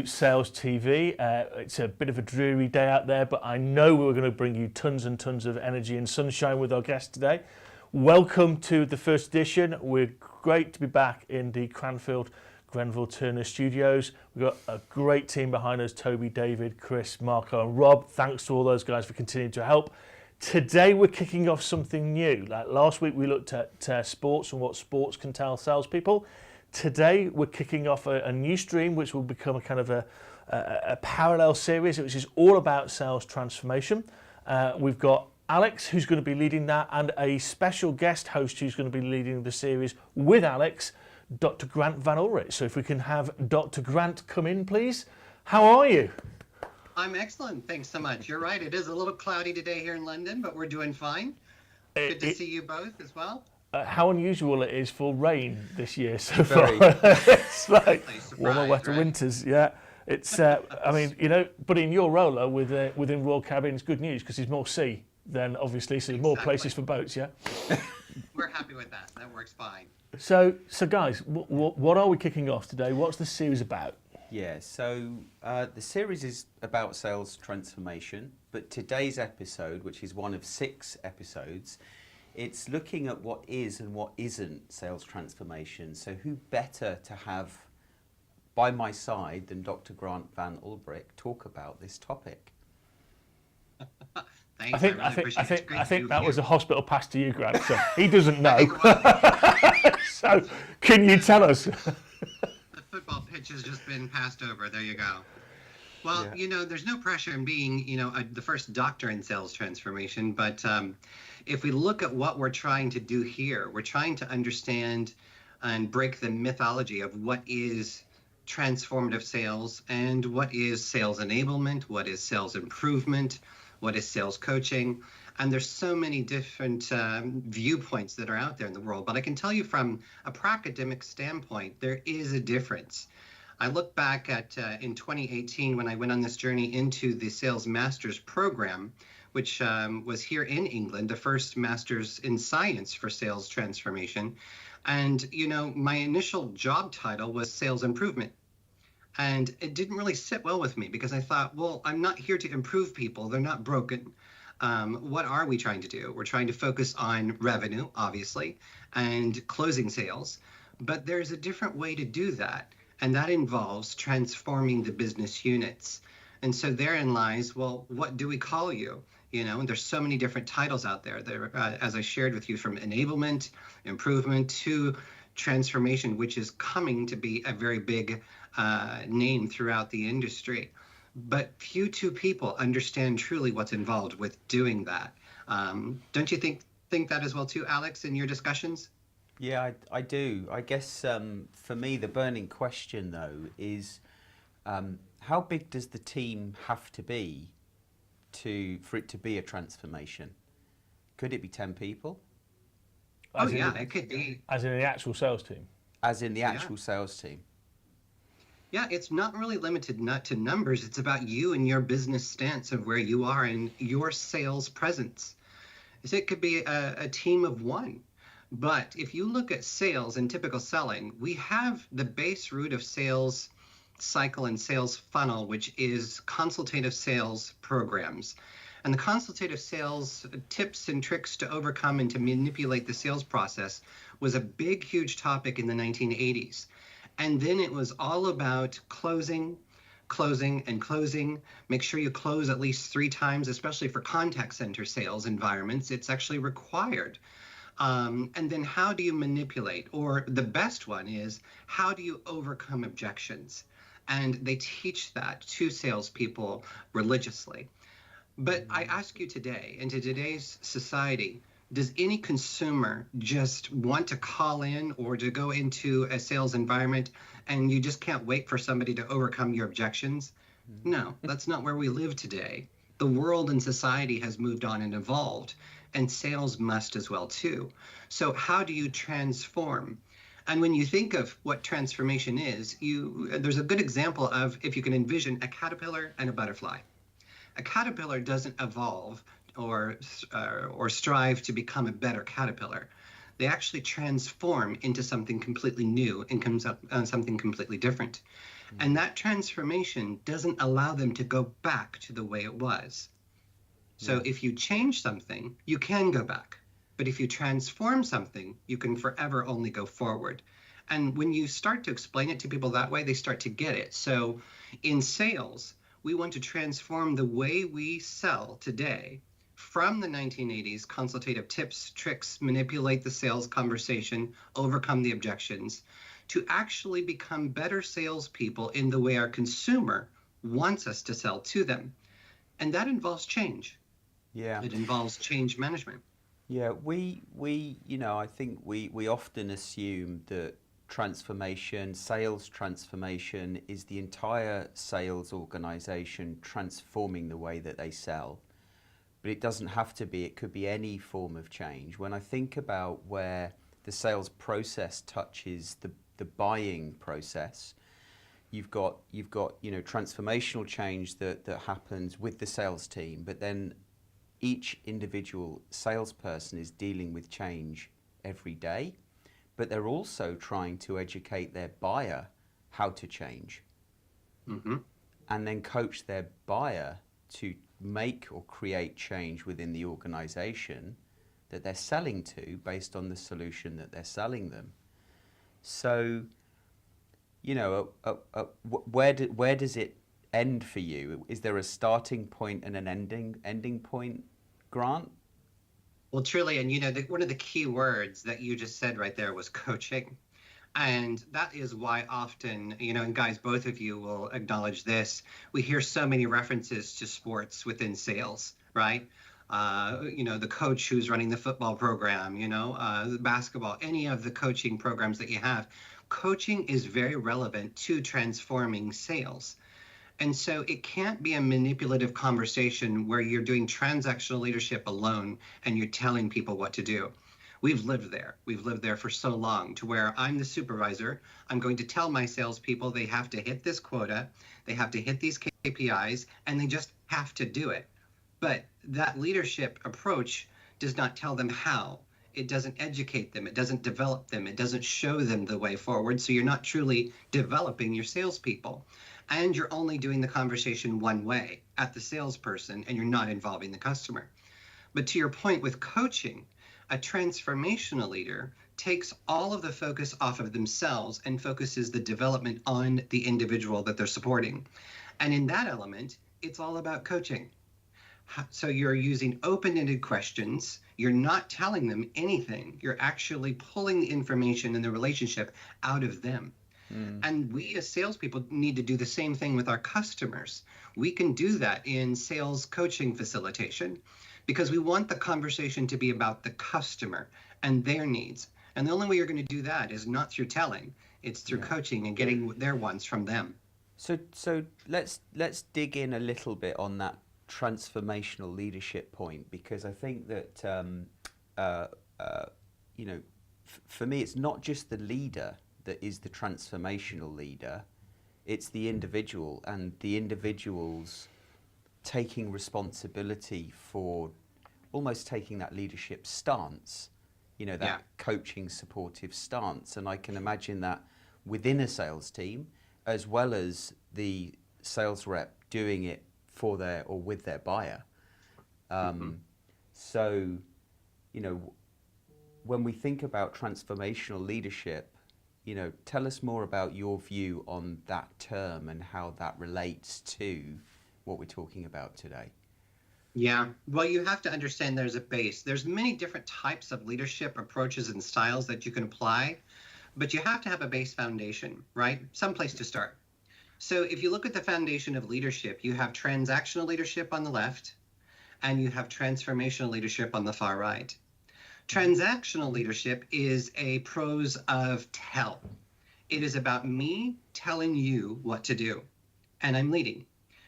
Sales TV. It's a bit of a dreary day out there, but I know we're going to bring you tons and tons of energy and sunshine with our guest today. Welcome to the first edition. We're great to be back in the Cranfield Grenville Turner studios. We've got a great team behind us: Toby, David, Chris, Marco and Rob. Thanks to all those guys for continuing to help. Today we're kicking off something new. Like last week we looked at sports and what sports can tell salespeople. Today we're kicking off a new stream which will become a kind of a parallel series which is all about sales transformation. We've got Alex who's going to be leading that, and a special guest host who's going to be leading the series with Alex, Dr. Grant Van Ulbrich. So if we can have Dr. Grant come in, please. How are you? I'm excellent. Thanks so much. You're right. It is a little cloudy today here in London, but we're doing fine. Good to see you both as well. How unusual it is for rain this year so far. Very. It's like Surprise, warmer, wetter right? winters. Yeah, it's. I mean, you know, but in your roller within Royal Caribbean, it's good news because there's more sea than obviously, so there's more places for boats. Yeah. We're happy with that. That works fine. So guys, what are we kicking off today? What's the series about? Yeah, so the series is about sales transformation, but today's episode, which is one of 6 episodes, it's looking at what is and what isn't sales transformation. So who better to have by my side than Dr. Grant Van Ulbrich talk about this topic? Thanks. I think that was a hospital pass to you, Grant. So he doesn't know. So can you tell us? The football pitch has just been passed over. There you go. Well, yeah. You know, there's no pressure in being, the first doctor in sales transformation. But if we look at what we're trying to do here, we're trying to understand and break the mythology of what is transformative sales and what is sales enablement, what is sales improvement, what is sales coaching. And there's so many different viewpoints that are out there in the world. But I can tell you from a academic standpoint, there is a difference. I look back at in 2018 when I went on this journey into the Sales Masters program, which was here in England, the first Masters in Science for Sales Transformation. And, my initial job title was Sales Improvement. And it didn't really sit well with me because I thought, well, I'm not here to improve people. They're not broken. What are we trying to do? We're trying to focus on revenue, obviously, and closing sales. But there's a different way to do that. And that involves transforming the business units. And so therein lies, well, what do we call you? And there's so many different titles out there. There, as I shared with you, from enablement, improvement to transformation, which is coming to be a very big name throughout the industry. But few people understand truly what's involved with doing that. Don't you think that as well too, Alex, in your discussions? Yeah, I do. I guess for me, the burning question, though, is how big does the team have to be for it to be a transformation? Could it be 10 people? It could be. As in the actual sales team? As in the actual sales team. Yeah, it's not really limited not to numbers. It's about you and your business stance of where you are in your sales presence. So it could be a team of 1. But if you look at sales and typical selling, we have the base root of sales cycle and sales funnel, which is consultative sales programs. And the consultative sales tips and tricks to overcome and to manipulate the sales process was a big, huge topic in the 1980s. And then it was all about closing, and closing. Make sure you close at least 3 times, especially for contact center sales environments. It's actually required. And then how do you manipulate? Or the best one is, how do you overcome objections? And they teach that to salespeople religiously. But I ask you today, into today's society, does any consumer just want to call in or to go into a sales environment and you just can't wait for somebody to overcome your objections? No, that's not where we live today. The world and society has moved on and evolved, and sales must as well too. So how do you transform? And when you think of what transformation is, there's a good example of if you can envision a caterpillar and a butterfly. A caterpillar doesn't evolve or strive to become a better caterpillar. They actually transform into something completely new and comes up on something completely different. And that transformation doesn't allow them to go back to the way it was. So if you change something, you can go back. But if you transform something, you can forever only go forward. And when you start to explain it to people that way, they start to get it. So in sales, we want to transform the way we sell today from the 1980s, consultative tips, tricks, manipulate the sales conversation, overcome the objections, to actually become better salespeople in the way our consumer wants us to sell to them. And that involves change. Yeah. It involves change management. Yeah, I think we often assume that sales transformation is the entire sales organization transforming the way that they sell. But it doesn't have to be, it could be any form of change. When I think about where the sales process touches the buying process, you've got transformational change that happens with the sales team, but then each individual salesperson is dealing with change every day, but they're also trying to educate their buyer how to change, and then coach their buyer to make or create change within the organization that they're selling to based on the solution that they're selling them. So, where does it end for you? Is there a starting point and an ending point, Grant? Well, truly, and one of the key words that you just said right there was coaching. And that is why often, and guys, both of you will acknowledge this, we hear so many references to sports within sales, right? The coach who's running the football program, the basketball, any of the coaching programs that you have. Coaching is very relevant to transforming sales. And so it can't be a manipulative conversation where you're doing transactional leadership alone and you're telling people what to do. We've lived there. We've lived there for so long to where I'm the supervisor. I'm going to tell my salespeople they have to hit this quota, they have to hit these KPIs, and they just have to do it. But that leadership approach does not tell them how. It doesn't educate them. It doesn't develop them. It doesn't show them the way forward. So you're not truly developing your salespeople. And you're only doing the conversation one way at the salesperson, and you're not involving the customer. But to your point with coaching, a transformational leader takes all of the focus off of themselves and focuses the development on the individual that they're supporting. And in that element, it's all about coaching. So you're using open-ended questions. You're not telling them anything. You're actually pulling the information and the relationship out of them. And we as salespeople need to do the same thing with our customers. We can do that in sales coaching facilitation because we want the conversation to be about the customer and their needs. And the only way you're going to do that is not through telling, it's through coaching and getting their wants from them. So let's dig in a little bit on that transformational leadership point, because I think that for me it's not just the leader that is the transformational leader, it's the individual, and the individual's taking responsibility for almost taking that leadership stance, that coaching supportive stance. And I can imagine that within a sales team, as well as the sales rep doing it for their or with their buyer. So, when we think about transformational leadership, tell us more about your view on that term and how that relates to what we're talking about today. Yeah, well, you have to understand there's a base. There's many different types of leadership approaches and styles that you can apply, but you have to have a base foundation, right? Some place to start. So if you look at the foundation of leadership, you have transactional leadership on the left, and you have transformational leadership on the far right. Transactional leadership is a prose of tell. It is about me telling you what to do, and I'm leading.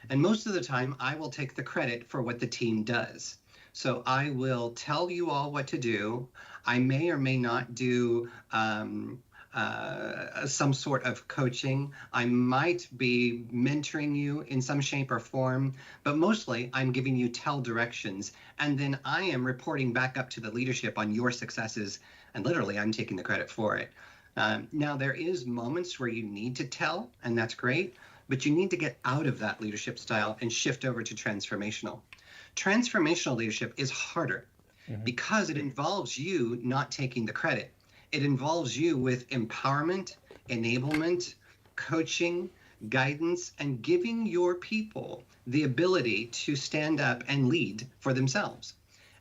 And most of the time, I will take the credit for what the team does. So I will tell you all what to do. I may or may not do some sort of coaching. I might be mentoring you in some shape or form, but mostly I'm giving you tell directions, and then I am reporting back up to the leadership on your successes, and literally I'm taking the credit for it. Now, there is moments where you need to tell, and that's great, but you need to get out of that leadership style and shift over to transformational. Transformational leadership is harder because it involves you not taking the credit. It involves you with empowerment, enablement, coaching, guidance, and giving your people the ability to stand up and lead for themselves.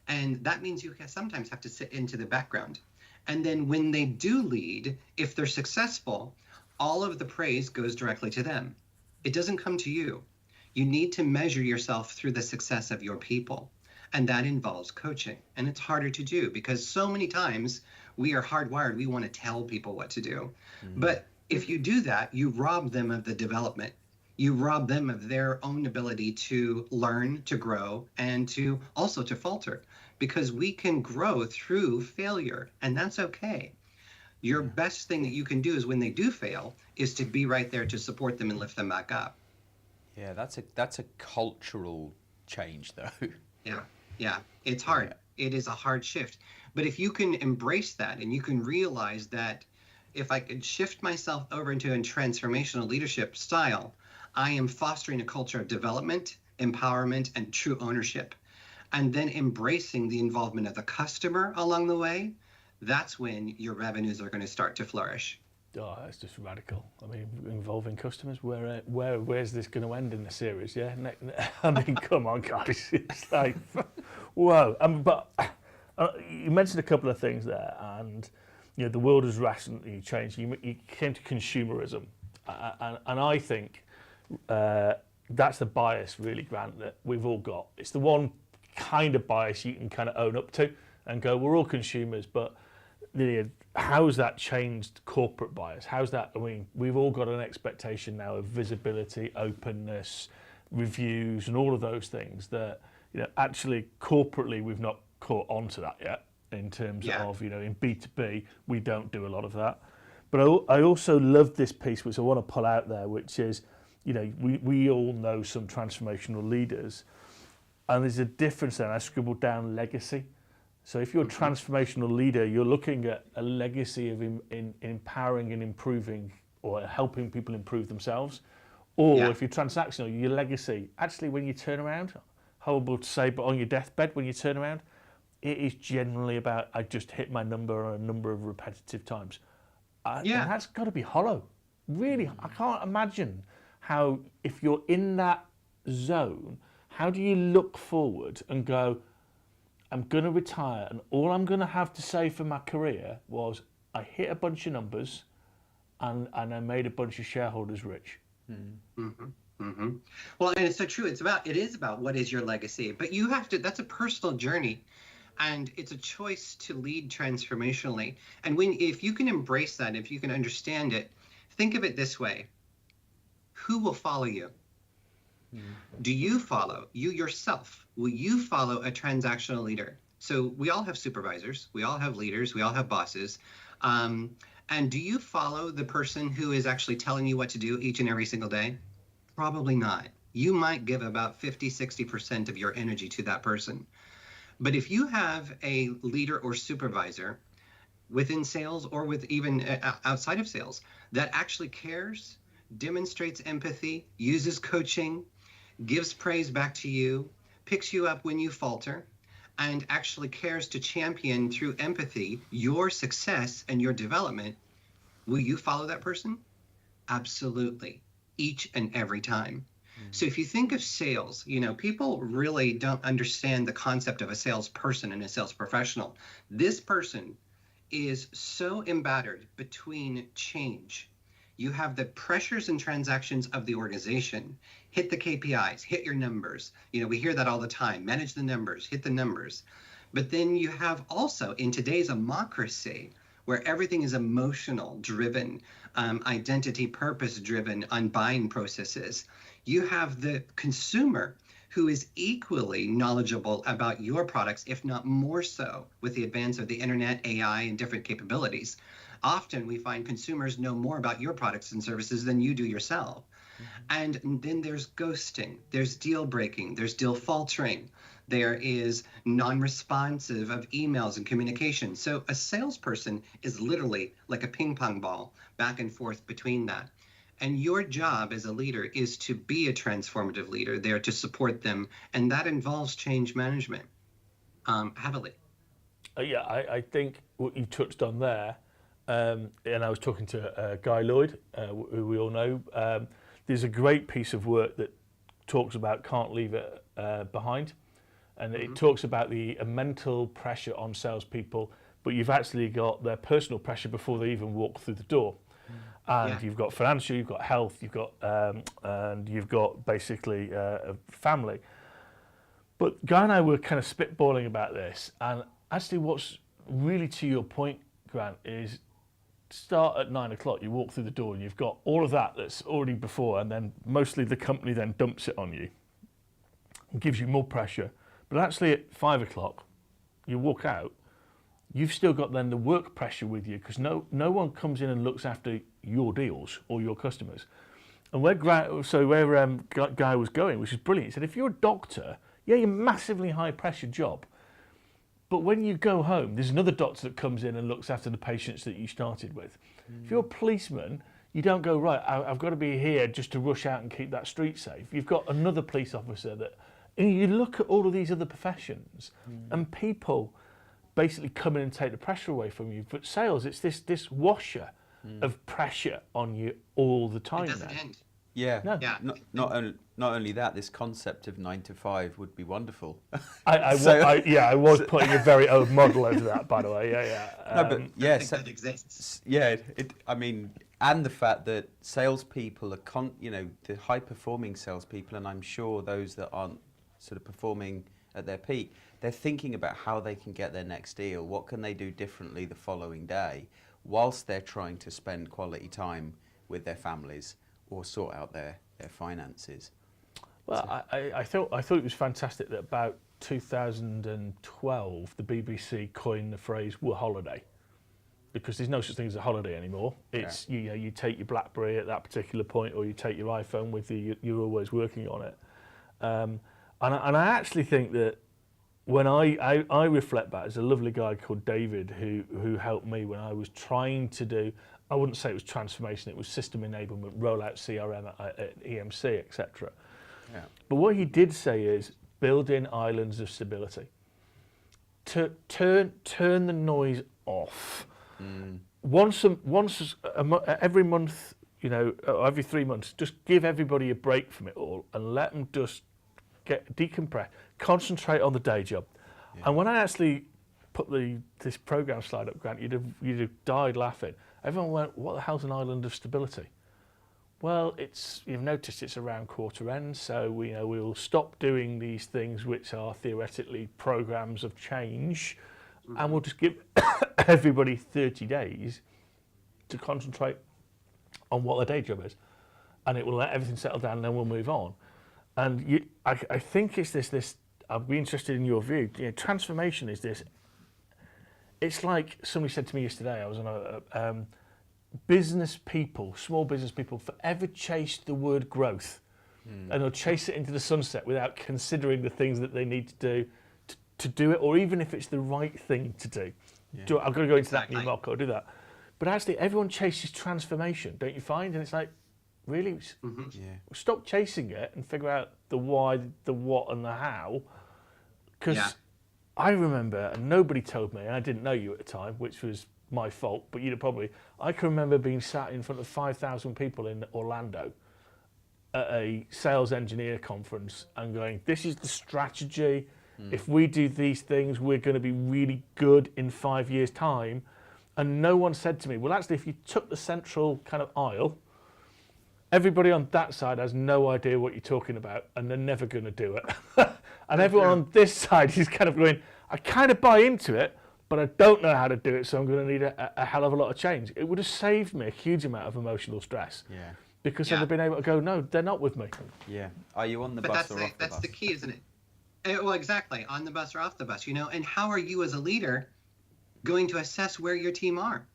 And that means you sometimes have to sit into the background. And then when they do lead, if they're successful, all of the praise goes directly to them. It doesn't come to you. You need to measure yourself through the success of your people. And that involves coaching. And it's harder to do because so many times we are hardwired. We want to tell people what to do. But if you do that, you rob them of the development. You rob them of their own ability to learn, to grow, and to also to falter, because we can grow through failure, and that's okay. Your best thing that you can do is when they do fail is to be right there to support them and lift them back up. Yeah, that's a cultural change, though. Yeah, it's hard. It is a hard shift. But if you can embrace that and you can realize that if I could shift myself over into a transformational leadership style, I am fostering a culture of development, empowerment, and true ownership. And then embracing the involvement of the customer along the way, that's when your revenues are going to start to flourish. Oh, that's just radical. I mean, involving customers. Where's this going to end in the series? Yeah, I mean, come on, guys. It's like, whoa. But you mentioned a couple of things there, and the world has rapidly changed. You came to consumerism, and I think that's the bias, really, Grant, that we've all got. It's the one kind of bias you can kind of own up to and go, we're all consumers, but how's that changed corporate bias? How's that? I mean, we've all got an expectation now of visibility, openness, reviews, and all of those things that, actually corporately we've not caught on to that yet in terms of, in B2B, we don't do a lot of that. But I also love this piece, which I want to pull out there, which is, we all know some transformational leaders, and there's a difference there. I scribbled down legacy. So if you're a transformational leader, you're looking at a legacy of empowering and improving or helping people improve themselves. Or if you're transactional, your legacy, actually when you turn around, horrible to say, but on your deathbed, when you turn around, it is generally about, I just hit my number on a number of repetitive times. And that's got to be hollow. Really, I can't imagine how, if you're in that zone, how do you look forward and go, I'm going to retire, and all I'm going to have to say for my career was I hit a bunch of numbers and I made a bunch of shareholders rich. Well, and it's so true. It is about what is your legacy, but you have to, that's a personal journey, and it's a choice to lead transformationally. And if you can embrace that, if you can understand it, think of it this way. Who will follow you? Do you follow you yourself? Will you follow a transactional leader? So we all have supervisors, we all have leaders, we all have bosses. And do you follow the person who is actually telling you what to do each and every single day? Probably not. You might give about 50-60% of your energy to that person. But if you have a leader or supervisor within sales or with even outside of sales that actually cares, demonstrates empathy, uses coaching, gives praise back to you, picks you up when you falter, and actually cares to champion through empathy your success and your development, will you follow that person? Absolutely. Each and every time. So if you think of sales, people really don't understand the concept of a salesperson and a sales professional. This person is so embattled between change. You have the pressures and transactions of the organization. Hit the KPIs, hit your numbers. We hear that all the time. Manage the numbers, hit the numbers. But then you have also, in today's democracy, where everything is emotional driven, identity purpose driven on buying processes, you have the consumer who is equally knowledgeable about your products, if not more so, with the advance of the internet, AI, and different capabilities. Often we find consumers know more about your products and services than you do yourself. And then there's ghosting, there's deal breaking, there's deal faltering, there is non-responsive of emails and communication. So a salesperson is literally like a ping pong ball back and forth between that. And your job as a leader is to be a transformative leader there to support them. And that involves change management heavily. Yeah, I think what you touched on there, and I was talking to Guy Lloyd, who we all know. There's a great piece of work that talks about can't leave it behind, and it talks about the mental pressure on salespeople, but you've actually got their personal pressure before they even walk through the door. And you've got financial, you've got health, you've got and you've got basically a family. But Guy and I were kind of spitballing about this, and actually what's really to your point, Grant, is start at 9 o'clock, you walk through the door and you've got all of that that's already before, and then mostly the company then dumps it on you and gives you more pressure. But actually at 5 o'clock, you walk out, you've still got then the work pressure with you, because no one comes in and looks after your deals or your customers. And where Guy was going, which is brilliant, he said, if you're a doctor, yeah, you're a massively high pressure job. But when you go home, there's another doctor that comes in and looks after the patients that you started with. If you're a policeman, you don't go, right, I've got to be here just to rush out and keep that street safe. You've got another police officer that, and you look at all of these other professions and people basically come in and take the pressure away from you. But sales, it's this washer of pressure on you all the time. It doesn't end. Yeah. No. Yeah. Not only that, this concept of 9 to 5 would be wonderful. I was putting a very old model over that, by the way. I think that exists. Yeah, I mean, and the fact that salespeople are, the high-performing salespeople, and I'm sure those that aren't sort of performing at their peak, they're thinking about how they can get their next deal. What can they do differently the following day, whilst they're trying to spend quality time with their families or sort out their finances. Well, I thought it was fantastic that about 2012 the BBC coined the phrase "we're holiday," because there's no such thing as a holiday anymore. It's you take your BlackBerry at that particular point, or you take your iPhone with you. You're always working on it, and I actually think that when I reflect back, there's a lovely guy called David who helped me when I was trying to do. I wouldn't say it was transformation, it was system enablement, rollout CRM at EMC, etc. Yeah. But what he did say is building islands of stability. Turn the noise off. Every month, every 3 months, just give everybody a break from it all and let them just decompress, concentrate on the day job. Yeah. And when I actually put this program slide up, Grant, you'd have died laughing. Everyone went, what the hell's an island of stability? Well, you've noticed it's around quarter end, so we'll stop doing these things which are theoretically programs of change, and we'll just give everybody 30 days to concentrate on what their day job is, and it will let everything settle down, and then we'll move on. And I think it's this. I'd be interested in your view. Transformation is this. It's like somebody said to me yesterday. I was on a business people, small business people, forever chase the word growth, and they'll chase it into the sunset without considering the things that they need to do to do it, or even if it's the right thing to do. Yeah. I've got to go into that new market, I'll do that. But actually, everyone chases transformation, don't you find? And it's like, really, stop chasing it and figure out the why, the what, and the how. Because I remember, and nobody told me, and I didn't know you at the time, which was my fault, but I can remember being sat in front of 5,000 people in Orlando at a sales engineer conference and going, this is the strategy. If we do these things, we're going to be really good in 5 years' time. And no one said to me, well, actually, if you took the central kind of aisle, everybody on that side has no idea what you're talking about, and they're never going to do it. And everyone on this side is kind of going, I kind of buy into it, but I don't know how to do it, so I'm going to need a hell of a lot of change. It would have saved me a huge amount of emotional stress. Yeah. Because I'd have been able to go, no, they're not with me. Yeah. Are you on the bus or off the bus? That's the key, isn't it? Well, exactly. On the bus or off the bus, And how are you as a leader going to assess where your team are?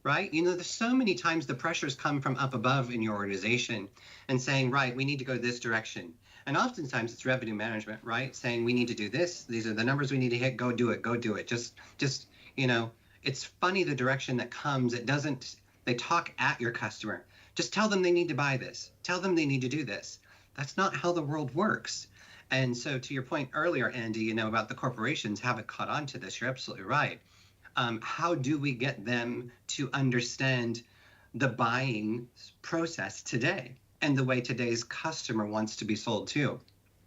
right? You know, there's so many times the pressures come from up above in your organization and saying, right, we need to go this direction. And oftentimes it's revenue management, right? Saying we need to do this. These are the numbers we need to hit. Go do it. Go do it. Just, you know, it's funny the direction that comes. It doesn't, they talk at your customer. Just tell them they need to buy this. Tell them they need to do this. That's not how the world works. And so to your point earlier, Andy, you know, about the corporations haven't caught on to this. You're absolutely right. How do we get them to understand the buying process today and the way today's customer wants to be sold to?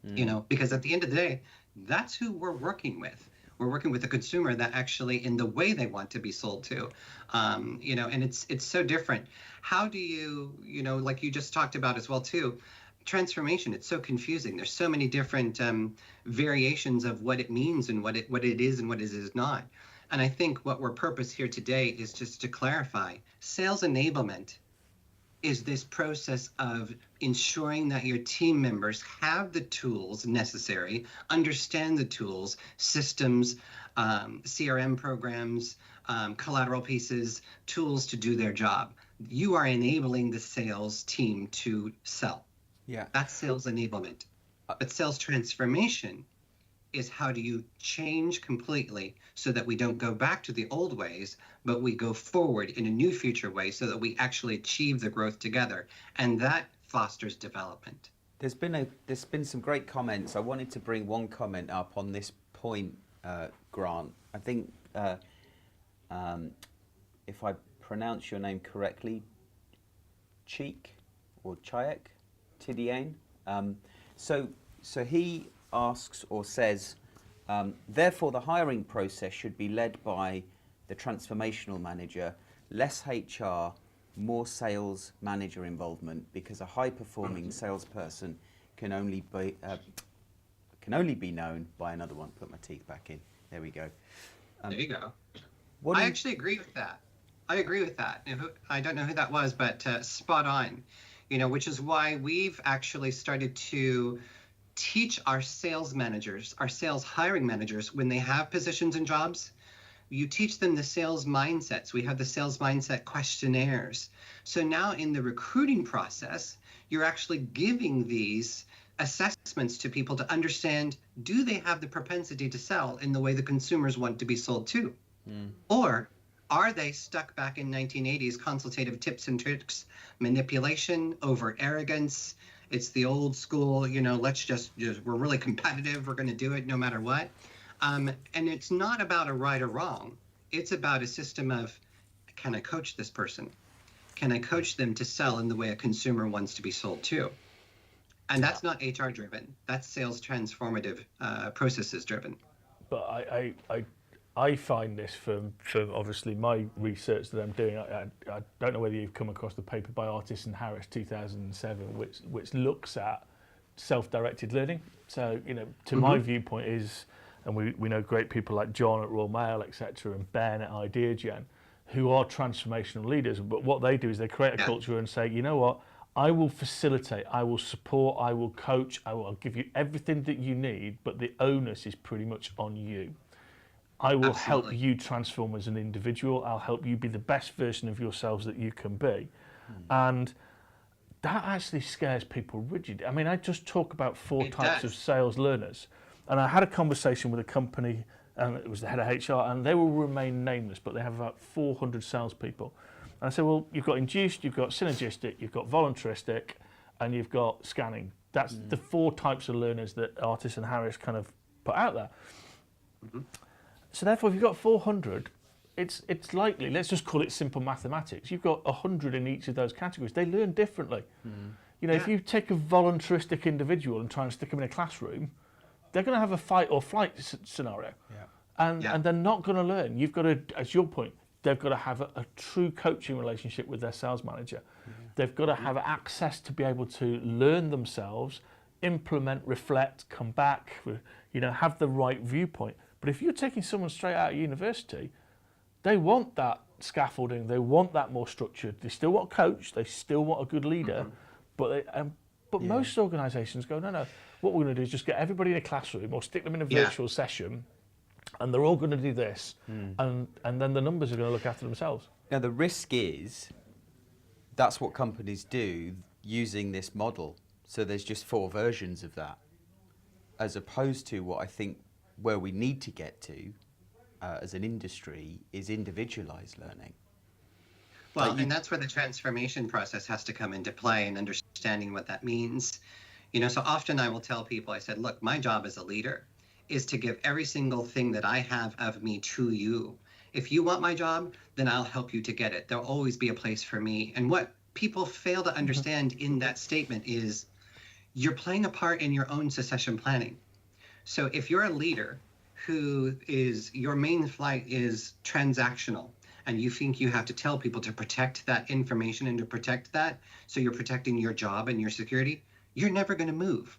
You know, because at the end of the day, that's who we're working with. We're working with a consumer that actually in the way they want to be sold to, you know, and it's so different. How do you know, like you just talked about as well too, transformation, it's so confusing. There's so many different variations of what it means and what it is and what it is not. And I think what we're purpose here today is just to clarify, sales enablement is this process of ensuring that your team members have the tools necessary, understand the tools, systems, CRM programs, collateral pieces, tools to do their job. You are enabling the sales team to sell. Yeah. That's sales enablement. But sales transformation is how do you change completely so that we don't go back to the old ways, but we go forward in a new future way so that we actually achieve the growth together. And that fosters development. There's been some great comments. I wanted to bring one comment up on this point, Grant. I think if I pronounce your name correctly, Cheek or Chayek, Tidiane. So he asks or says, therefore the hiring process should be led by the transformational manager, less HR, more sales manager involvement, because a high-performing salesperson can only be known by another one. Put my teeth back in. There we go. There you go. I actually agree with that. I agree with that. I don't know who that was, but spot on. You know, which is why we've actually started to teach our sales managers, our sales hiring managers, when they have positions and jobs, you teach them the sales mindsets. We have the sales mindset questionnaires. So now in the recruiting process, you're actually giving these assessments to people to understand, do they have the propensity to sell in the way the consumers want to be sold to? Or are they stuck back in 1980s consultative tips and tricks, manipulation, over arrogance? It's the old school, you know, let's just we're really competitive. We're going to do it no matter what. And it's not about a right or wrong. It's about a system of, can I coach this person? Can I coach them to sell in the way a consumer wants to be sold to? And that's not HR driven. That's sales transformative processes driven. But I find this from obviously my research that I'm doing. I don't know whether you've come across the paper by Artis and Harris 2007, which looks at self-directed learning. So, you know, to my viewpoint is, and we know great people like John at Royal Mail, etc., and Ben at IdeaGen, who are transformational leaders. But what they do is they create a culture and say, you know what, I will facilitate, I will support, I will coach, I'll give you everything that you need, but the onus is pretty much on you. I will help you transform as an individual. I'll help you be the best version of yourselves that you can be. And that actually scares people rigid. I mean, I just talk about four types of sales learners. And I had a conversation with a company, and it was the head of HR, and they will remain nameless, but they have about 400 salespeople. And I said, well, you've got induced, you've got synergistic, you've got voluntaristic, and you've got scanning. That's the four types of learners that Artis and Harris kind of put out there. So therefore, if you've got 400, it's likely, let's just call it simple mathematics, you've got 100 in each of those categories. They learn differently. You know, if you take a voluntaristic individual and try and stick them in a classroom, they're going to have a fight or flight scenario. And they're not going to learn. You've got to, as your point, they've got to have a true coaching relationship with their sales manager. They've got to have access to be able to learn themselves, implement, reflect, come back, you know, have the right viewpoint. But if you're taking someone straight out of university, they want that scaffolding, they want that more structured. They still want a coach, they still want a good leader, but most organisations go, no, what we're going to do is just get everybody in a classroom or stick them in a virtual session, and they're all going to do this, and then the numbers are going to look after themselves. Now, the risk is that's what companies do using this model. So there's just 4 versions of that, as opposed to what I think where we need to get to as an industry is individualized learning. Well, and that's where the transformation process has to come into play and understanding what that means. So often I will tell people, I said, look, my job as a leader is to give every single thing that I have of me to you. If you want my job, then I'll help you to get it. There'll always be a place for me. And what people fail to understand in that statement is you're playing a part in your own succession planning. So if you're a leader who is, your main flight is transactional, and you think you have to tell people to protect that information and to protect that, so you're protecting your job and your security, you're never going to move.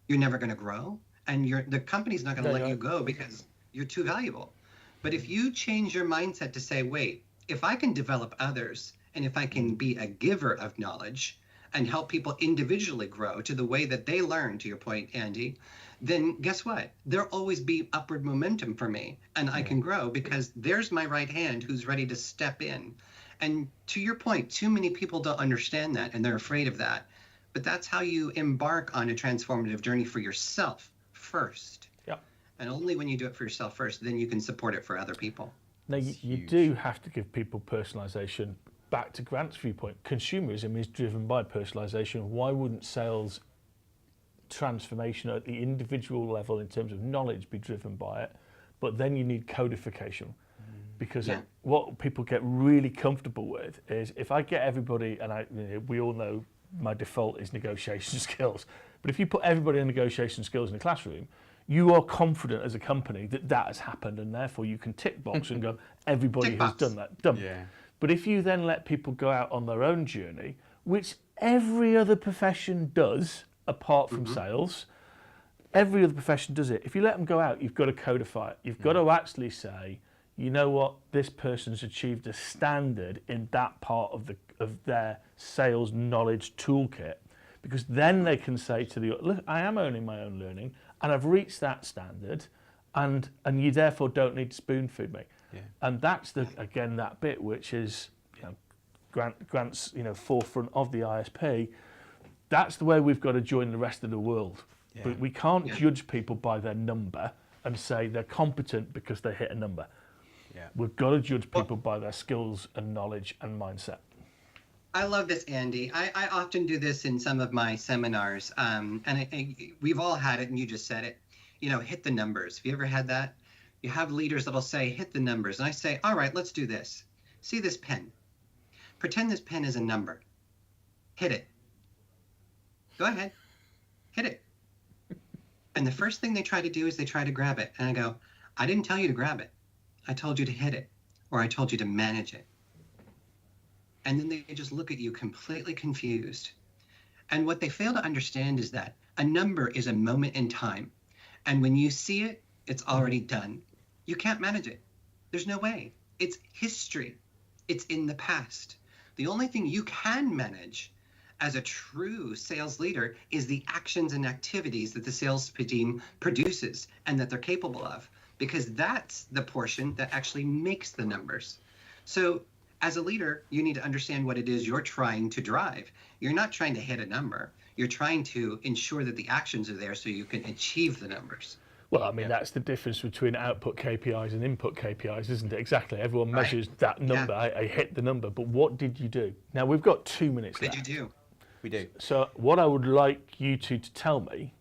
You're never going to grow, and the company's not going to let you go because you're too valuable. But if you change your mindset to say, wait, if I can develop others, and if I can be a giver of knowledge and help people individually grow to the way that they learn, to your point, Andy, then guess what? There'll always be upward momentum for me, and I can grow because there's my right hand who's ready to step in. And to your point, too many people don't understand that, and they're afraid of that. But that's how you embark on a transformative journey for yourself first. Yeah. And only when you do it for yourself first, then you can support it for other people. Now, you do have to give people personalisation. Back to Grant's viewpoint, consumerism is driven by personalisation. Why wouldn't sales transformation at the individual level in terms of knowledge be driven by it? But then you need codification, because what people get really comfortable with is if I get everybody, and we all know my default is negotiation skills, but if you put everybody in negotiation skills in a classroom, you are confident as a company that that has happened, and therefore you can tick box and go, everybody has done that. Done. Yeah. But if you then let people go out on their own journey, which every other profession does, apart from sales, every other profession does it. If you let them go out, you've got to codify it. You've got to actually say, you know what, this person's achieved a standard in that part of their sales knowledge toolkit, because then they can say to the, look, I am owning my own learning, and I've reached that standard, and you therefore don't need to spoon feed me. Yeah. And that's again that bit which is Grant's forefront of the ISP. That's the way we've got to join the rest of the world. Yeah. But we can't judge people by their number and say they're competent because they hit a number. Yeah. We've got to judge people by their skills and knowledge and mindset. I love this, Andy. I often do this in some of my seminars, and we've all had it, and you just said it. Hit the numbers. Have you ever had that? You have leaders that'll say, hit the numbers. And I say, all right, let's do this. See this pen. Pretend this pen is a number. Hit it. Go ahead. Hit it. And the first thing they try to do is they try to grab it. And I go, I didn't tell you to grab it. I told you to hit it, or I told you to manage it. And then they just look at you completely confused. And what they fail to understand is that a number is a moment in time. And when you see it, it's already done. You can't manage it. There's no way. It's history. It's in the past. The only thing you can manage as a true sales leader is the actions and activities that the sales team produces and that they're capable of, because that's the portion that actually makes the numbers. So as a leader, you need to understand what it is you're trying to drive. You're not trying to hit a number. You're trying to ensure that the actions are there so you can achieve the numbers. Well, I mean, that's the difference between output KPIs and input KPIs, isn't it? Exactly. Everyone measures that number. Yeah. I hit the number. But what did you do? Now, we've got 2 minutes left. What did you do? We do. So what I would like you two to tell me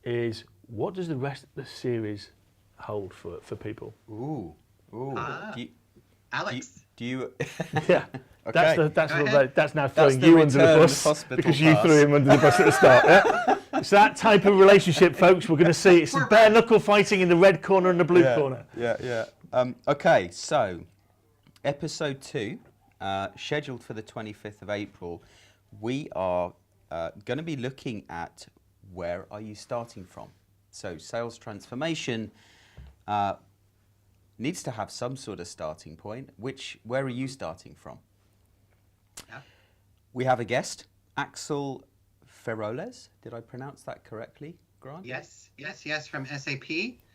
is, what does the rest of the series hold for people? Ooh. Alex. Do you... Yeah. Okay. That's now throwing you under the bus because you threw him under the bus at the start. Yeah? It's that type of relationship, folks. We're going to see. It's bare knuckle fighting in the red corner and the blue corner. Yeah. Okay, so episode 2, scheduled for the 25th of April. We are going to be looking at where are you starting from. So sales transformation needs to have some sort of starting point. Where are you starting from? Yeah. We have a guest, Axel Feroles. Did I pronounce that correctly, Grant? Yes, from SAP.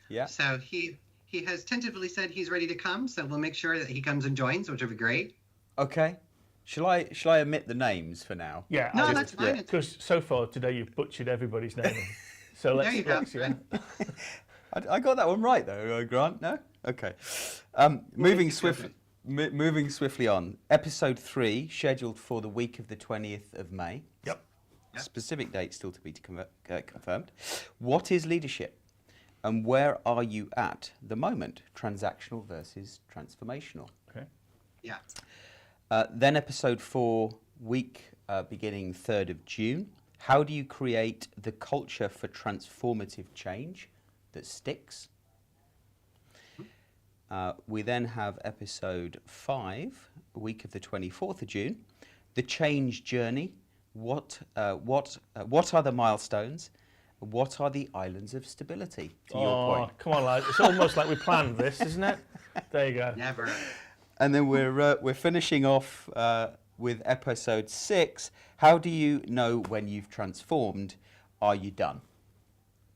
Yeah. So he has tentatively said he's ready to come, so we'll make sure that he comes and joins, which will be great. Okay. Shall I omit the names for now? Yeah, No, that's fine. because so far today you've butchered everybody's name. So There you go. yeah. I got that one right though, Grant. No. Okay. Moving swiftly on. Episode 3, scheduled for the week of the 20th of May. Yep. Specific date still to be confirmed. What is leadership? And where are you at the moment? Transactional versus transformational. Okay. Yeah. Then episode 4, week beginning 3rd of June. How do you create the culture for transformative change that sticks? We then have episode 5, week of the 24th of June. The change journey. What are the milestones? What are the islands of stability? To your point. Come on, lads. It's almost like we planned this, isn't it? There you go. Never. And then we're finishing off with episode 6. How do you know when you've transformed? Are you done?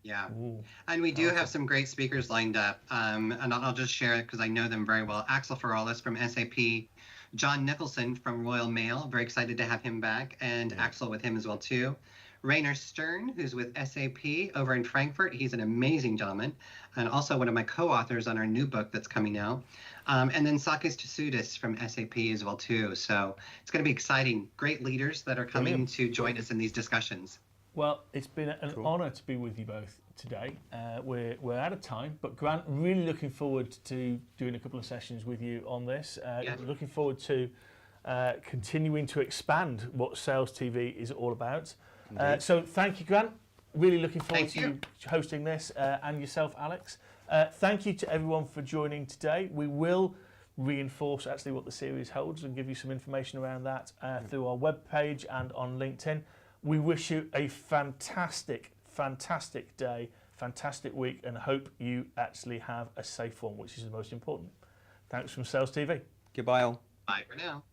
Yeah. Ooh. And we do have some great speakers lined up. And I'll just share it because I know them very well. Axel Ferralis from SAP, John Nicholson from Royal Mail. Very excited to have him back, and Axel with him as well too. Rainer Stern, who's with SAP over in Frankfurt. He's an amazing gentleman, and also one of my co-authors on our new book that's coming out. And then Sakis Tsoudis from SAP as well too. So it's going to be exciting. Great leaders that are coming to join us in these discussions. Well, it's been an honour to be with you both today. We're out of time, but Grant, really looking forward to doing a couple of sessions with you on this. Looking forward to continuing to expand what Sales TV is all about. So thank you, Grant. Really looking forward to you hosting this, and yourself, Alex. Thank you to everyone for joining today. We will reinforce actually what the series holds and give you some information around that through our webpage and on LinkedIn. We wish you a fantastic, fantastic day, fantastic week, and hope you actually have a safe one, which is the most important. Thanks from Sales TV. Goodbye all. Bye for now.